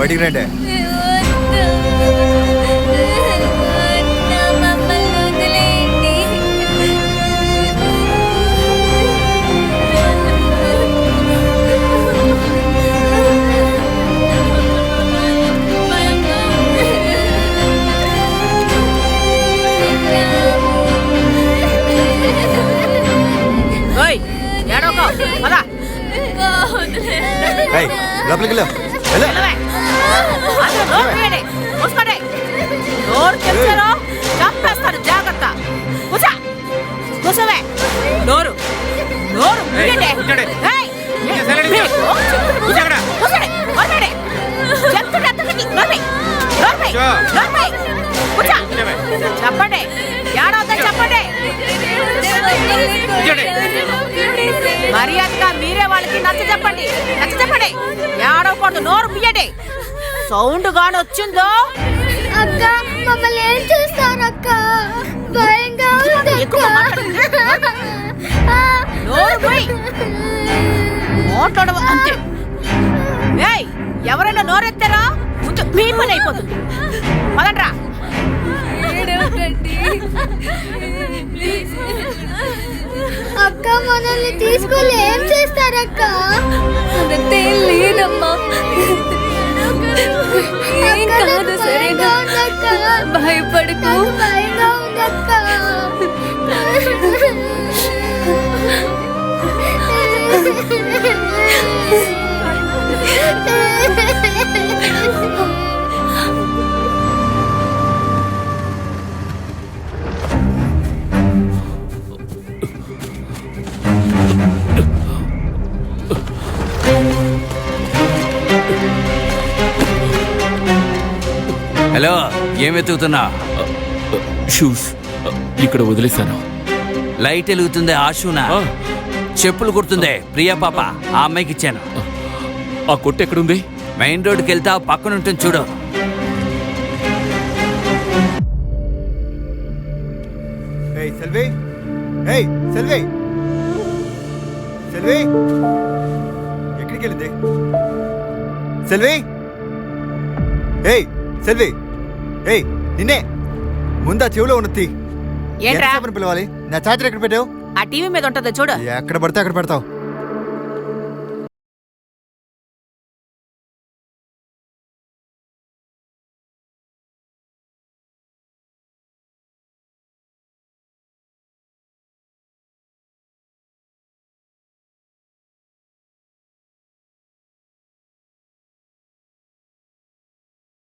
బయటికి రండి. లోపలికి చంపేస్తాను, జాగ్రత్త. కూర్చోవే. నోరు నోరు చెప్పండి, ఏడవుతాయి చెప్పండి. మర్యాదగా మీరే వాళ్ళకి నచ్చ చెప్పండి, నచ్చ చెప్పండి. ఏడవకూడదు, నోరు బియ్యండి. సౌండ్ గాని వచ్చిందో అక్క మమ్మల్ని ఏం చేస్తారు అక్క? భయంగా ఉంది అక్క. మాట్లాడవు అంతే. ఏయ్, ఎవరైనా నోరెత్తారా ముందు మీ పని అయిపోతుంది. పదండ్రా. అక్క మనల్ని తీసుకెళ్ళి ఏం చేస్తారక్క? లేదమ్మా, ఏం కాదు, సరేనా? భయపడకు. భయంగా ఉందక్క. హలో, ఏం వెతుకుతున్నా? షూస్ ఇక్కడ వదిలేశాను. లైట్ వెలుగుతుంది, ఆ షూనా? చెప్పులు కుడుతుంది ప్రియా పాప, ఆ అమ్మాయికి ఇచ్చాను. ఆ కొట్టు ఎక్కడుంది? మెయిన్ రోడ్కి వెళ్తా, పక్కన ఉంటుంది చూడు. సెల్వి, సెల్వి, సెల్వి, ఎక్కడికి వెళ్ళింది సెల్వి? సెల్వి, నిన్నే. ముందా చెవిలో ఉన్నది ఏంట్రా పిలవాలి. నా చార్జర్ ఎక్కడ పెట్టావు? ఆ టీవీ మీద ఉంటది చూడు. ఎక్కడ పడితే అక్కడ పెడతావు.